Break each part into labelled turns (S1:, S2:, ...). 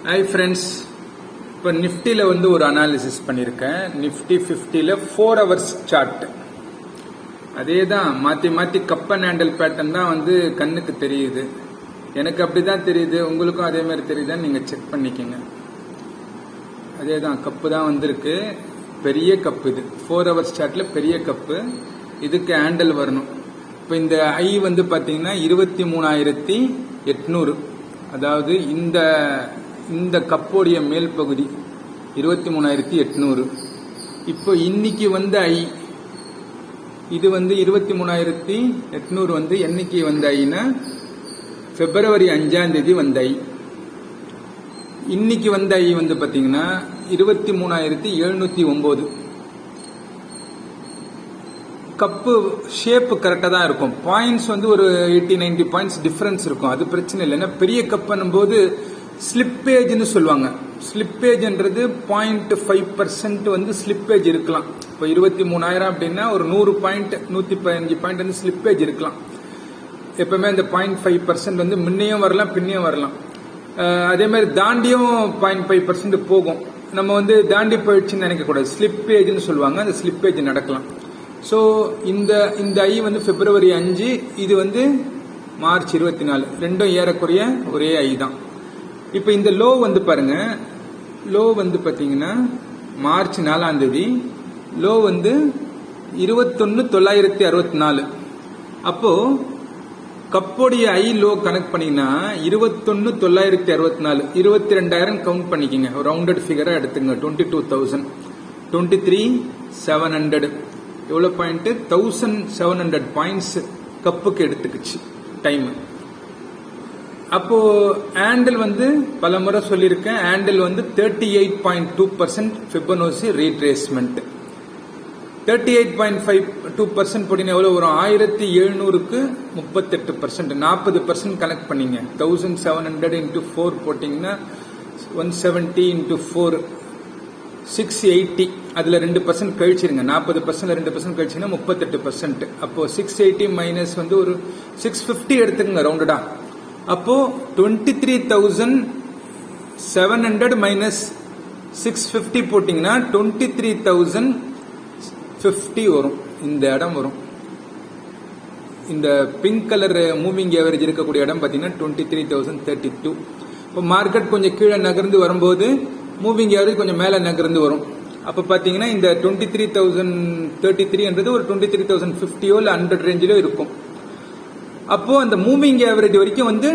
S1: Hi friends, இப்போ நிஃப்டியில் வந்து ஒரு அனாலிசிஸ் பண்ணியிருக்கேன். நிஃப்டி 50ல் 4 hours சார்ட். அதே தான் மாற்றி மாற்றி கப் அண்ட் ஹேண்டில் பேட்டர்ன் தான் வந்து கண்ணுக்கு தெரியுது. எனக்கு அப்படி தான் தெரியுது, உங்களுக்கும் அதே மாதிரி தெரியுதான்னு நீங்கள் செக் பண்ணிக்கோங்க. அதே தான் கப்பு தான் வந்திருக்கு, பெரிய கப்பு இது. 4 hours சார்ட்டில் பெரிய கப்பு, இதுக்கு ஹேண்டில் வரணும். இப்போ இந்த ஐ வந்து பார்த்தீங்கன்னா 23,800, அதாவது இந்த கப்போடைய மேல் பகுதி 23,800. இப்போ இன்னைக்கு வந்த ஐ இது வந்து 23,800 வந்து என்னைக்கு வந்த ஐனா February 5 வந்த ஐ. இன்னைக்கு வந்த ஐ வந்து பாத்தீங்கன்னா 23,709. கப்பு ஷேப் கரெக்டாக தான் இருக்கும். பாயிண்ட்ஸ் வந்து ஒரு 80-90 பாயிண்ட்ஸ் டிஃபரன்ஸ் இருக்கும், அது பிரச்சனை இல்லை. ஏன்னா பெரிய கப்புன்னும் போது ஸ்லிப்பேஜ்னு சொல்லுவாங்க. ஸ்லிப்பேஜ்ன்றது 0.5% வந்து ஸ்லிப்பேஜ் இருக்கலாம். இப்போ 23,000 அப்படின்னா ஒரு 100 பாயிண்ட் 115 பாயிண்ட் வந்து ஸ்லிப்பேஜ் இருக்கலாம். எப்பவுமே அந்த 0.5% வந்து முன்னையும் வரலாம் பின்னையும் வரலாம். அதே மாதிரி தாண்டியும் 0.5% போகும். நம்ம வந்து தாண்டி போயிடுச்சுன்னு நினைக்கக்கூடாது, ஸ்லிப்பேஜ்னு சொல்லுவாங்க, அந்த ஸ்லிப்பேஜ் நடக்கலாம். ஸோ இந்த ஐ வந்து February 5, இது வந்து March 24, ரெண்டும் ஏறக்குறைய ஒரே ஐ தான். இப்போ இந்த லோ வந்து பாருங்க, லோ வந்து பார்த்தீங்கன்னா March 4, லோ வந்து 21,964. அப்போ கப்போடைய ஐ லோ கனெக்ட் பண்ணீங்கன்னா 21,964, 22,000 கவுண்ட் பண்ணிக்கோங்க. ஒரு ரவுண்டட் ஃபிகரா எடுத்துங்க. 22,000, 23,700 எவ்வளோ பாயிண்ட்? 1,700 பாயிண்ட்ஸ் கப்புக்கு எடுத்துக்கிச்சு டைம். அப்போ ஹேண்டில் வந்து பல முறை சொல்லியிருக்கேன், ஹேண்டில் வந்து 38.2% ஃபிபனோசி ரீட்ரேஸ்மெண்ட். 38.52% போட்டீங்கன்னா எவ்வளோ வரும்? 1,700க்கு 38%, 40% கனெக்ட் பண்ணீங்க. 1,700 into 4 போட்டீங்கன்னா 170 into 4 680. அதுல 2% கழிச்சிருங்க. 40% 2% கழிச்சிங்கன்னா 38%. அப்போ 680 மைனஸ் வந்து ஒரு 650 எடுத்துக்கங்க ரவுண்டடா. அப்போ 23,700 மைனஸ் 650 போட்டீங்கன்னா 23,050 வரும். இந்த இடம் வரும். இந்த பிங்க் கலர் மூவிங் ஏவரேஜ் இருக்கக்கூடிய இடம் பார்த்தீங்கன்னா 23,032. இப்போ மார்க்கெட் கொஞ்சம் கீழே நகர்ந்து வரும்போது மூவிங் ஏவரேஜ் கொஞ்சம் மேலே நகர்ந்து வரும். அப்போ பார்த்தீங்கன்னா இந்த 23,033 ஒரு 23,050 இல்லை 100 ரேஞ்சிலோ இருக்கும். அப்போ அந்த மூவிங் ஏவரேஜ் வரைக்கும் வந்து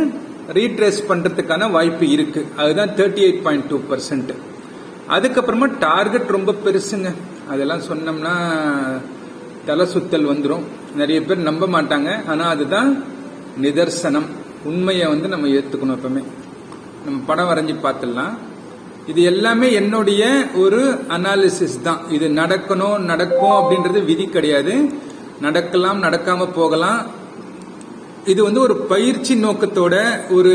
S1: ரீட்ரேஸ் பண்றதுக்கான வாய்ப்பு இருக்கு. அதுதான் 38.2%. அதுக்கப்புறமா டார்கெட் ரொம்ப பெருசுங்க. அதெல்லாம் சொன்னோம்னா தலை சுத்தல் வந்துடும். நிறைய பேர் நம்ப மாட்டாங்க, ஆனா அதுதான் நிதர்சனம். உண்மையை வந்து நம்ம ஏத்துக்கணும். எப்பவுமே நம்ம படம் வரைஞ்சி பார்த்துடலாம். இது எல்லாமே என்னுடைய ஒரு அனாலிசிஸ் தான். இது நடக்கும் அப்படின்றது விதி கிடையாது. நடக்கலாம், நடக்காம போகலாம். இது வந்து ஒரு பயிற்சி நோக்கத்தோட ஒரு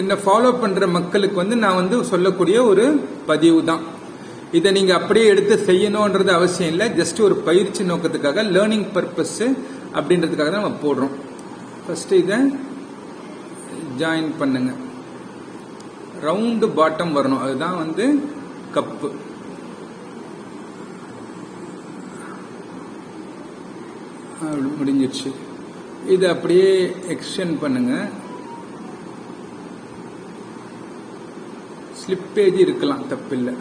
S1: என்ன ஃபாலோ பண்ற மக்களுக்கு வந்து நான் வந்து சொல்லக்கூடிய ஒரு பதிவு தான். இதை நீங்க அப்படியே எடுத்து செய்யணும்ன்றது அவசியம் இல்லை. ஜஸ்ட் ஒரு பயிற்சி நோக்கத்துக்காக, லேர்னிங் பர்பஸ் அப்படின்றதுக்காக தான் நம்ம போடுறோம். ஃபர்ஸ்ட் இதை ஜாயின் பண்ணுங்க. ரவுண்டு பாட்டம் வரணும், அதுதான் வந்து கப்பு. முடிஞ்சிருச்சு. இது அப்படியே எக்ஸ்டெண்ட் பண்ணுங்க. ஸ்லிப்பேஜ் இருக்கலாம், தப்பில்லை.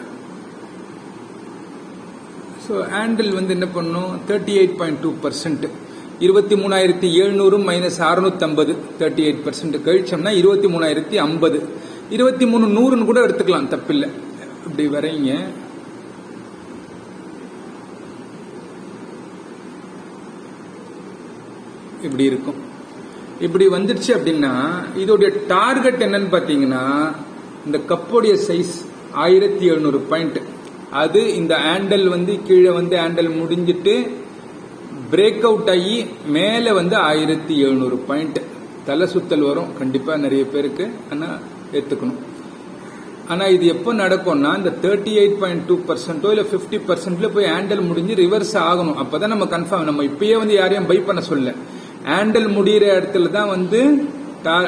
S1: ஸோ ஹேண்டில் வந்து என்ன பண்ணும்? 38.2%. 23,700 மைனஸ் 650, 38% கழிச்சோம்னா 23,050. 23,100 கூட எடுத்துக்கலாம், தப்பில்லை. இப்படி வரைங்க. இப்படி இருக்கும். இப்படி வந்துடுச்சு அப்படின்னா இதோடைய டார்கெட் என்னன்னு பாத்தீங்கன்னா இந்த கப்போடைய சைஸ் 1,700 பாயிண்ட். அது இந்த ஹேண்டல் வந்து கீழே வந்து ஹேண்டல் முடிஞ்சிட்டு பிரேக் அவுட் ஆகி மேல வந்து 1,700 பாயிண்ட். தலை சுத்தல் வரும் கண்டிப்பா நிறைய பேருக்கு, ஆனா ஏத்துக்கணும். ஆனா இது எப்போ நடக்கும்னா இந்த 38.2% இல்ல 50% போய் ஹேண்டல் முடிஞ்சு ரிவர்ஸ் ஆகணும். அப்பதான் நம்ம கன்ஃபார்ம். நம்ம இப்பயே வந்து யாரையும் பை பண்ண சொல்ல, ஹேண்டல் முடிகிற இடத்துல தான் வந்து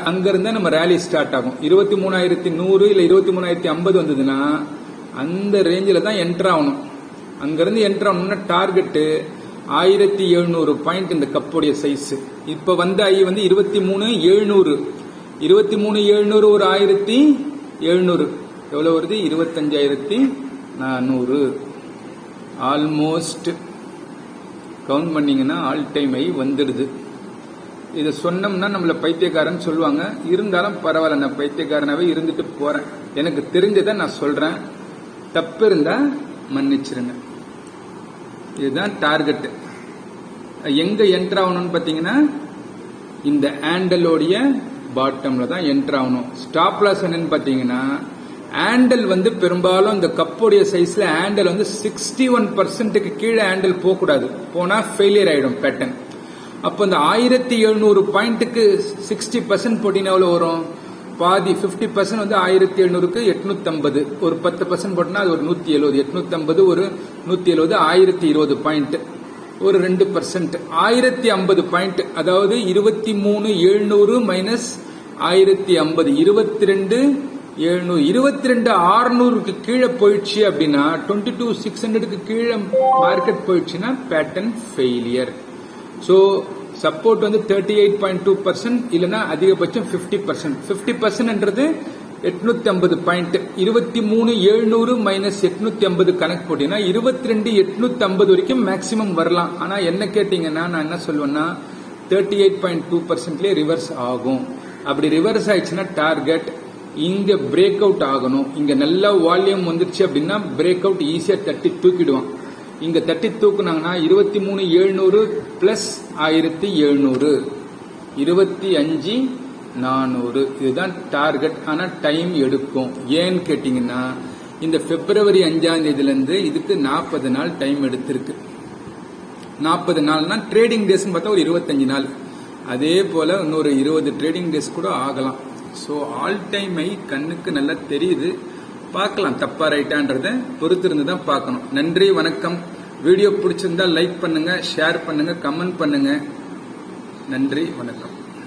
S1: அங்கிருந்தா நம்ம ரேலி ஸ்டார்ட் ஆகும். 23,100 இல்ல 23,050 வந்ததுன்னா அந்த ரேஞ்சில் தான் என்டர் ஆகணும். அங்கிருந்து என்டர் ஆகணும்னா டார்கெட் 1700 பாயிண்ட் இந்த கப்புடைய சைஸ். இப்ப வந்த ஐ வந்து 23,700. 23,700 ஒரு 1,700 எவ்வளவு வருது? 25,400. ஆல்மோஸ்ட் கவுண்ட் பண்ணீங்கன்னா ஆல் டைம் ஐ வந்துடுது. இதை சொன்னோம்னா நம்மள பைத்தியக்காரன் சொல்லுவாங்க. இருந்தாலும் பரவாயில்ல, நான் பைத்தியக்காரனாவே இருந்துட்டு போறேன். எனக்கு தெரிஞ்சதை நான் சொல்றேன். தப்பு இருந்தா மன்னிச்சிருங்க. இதுதான் டார்கெட். எங்க என்டர் ஆகணும்னு பாத்தீங்கன்னா இந்த ஆண்டலோடைய பாட்டம்ல தான் என்டர் ஆகணும். ஸ்டாப் லாஸ் என்னன்னு பாத்தீங்கன்னா ஆண்டல் வந்து பெரும்பாலும் இந்த கப்போடைய சைஸ்ல ஆண்டல் வந்து 61%க்கு கீழே ஆண்டல் போக கூடாது. போனா ஃபெயிலியர் ஆயிடும் பேட்டர்ன். அப்போ இந்த 1700 பாயிண்ட்டுக்கு 60% போட்டீங்கன்னா எவ்வளவு வரும்? பாதி 50% வந்து 1700க்கு 850. ஒரு 10% போட்டோம்னா அது ஒரு 170. 850 ஒரு 170 1020 பாயிண்ட். ஒரு 2% 1050 பாயிண்ட். அதாவது 23,700 மைனஸ் 1050 22,700. 22,600க்கு கீழே போயிடுச்சு அப்படின்னா 22,600க்கு கீழே மார்க்கெட் போயிடுச்சுன்னா பேட்டர்ன் ஃபெயிலியர். ஸோ சப்போர்ட் வந்து 38.2% இல்லைன்னா அதிகபட்சம் 50%. 50%ன்றது 850 பாயிண்ட். 23,700 மைனஸ் 850 கணக்கு போட்டீங்கன்னா 22,850 வரைக்கும் மேக்சிமம் வரலாம். ஆனா என்ன கேட்டீங்கன்னா நான் என்ன சொல்லுவேன்னா 38.2%லேயே ரிவர்ஸ் ஆகும். அப்படி ரிவர்ஸ் ஆயிடுச்சுன்னா டார்கெட் இங்க பிரேக் அவுட் ஆகணும். இங்க நல்ல வால்யூம் வந்துருச்சு அப்படின்னா பிரேக் அவுட் ஈஸியா தட்டி தூக்கிடுவான். இங்க தட்டி தூக்குனாங்கன்னா 23,700 பிளஸ் 1,700 25,400 இதுதான் டார்கெட். ஆனா டைம் எடுக்கும். ஏன்னு கேட்டீங்கன்னா இந்த பிப்ரவரி 5ஆம் தேதியிலிருந்து இதுக்கு 40 நாள் டைம் எடுத்திருக்கு. 40 நாள்னா ட்ரேடிங் டேஸ் பார்த்தா ஒரு 25 நாள். அதே போல இன்னொரு 20 ட்ரேடிங் டேஸ் கூட ஆகலாம். ஸோ ஆல் டைம் ஐ கண்ணுக்கு நல்லா தெரியுது. பார்க்கலாம் தப்பா ரைட்டான்றத பொறுத்திருந்து தான் பார்க்கணும். நன்றி, வணக்கம். வீடியோ பிடிச்சிருந்தா லைக் பண்ணுங்க, ஷேர் பண்ணுங்க, கமெண்ட் பண்ணுங்க. நன்றி, வணக்கம்.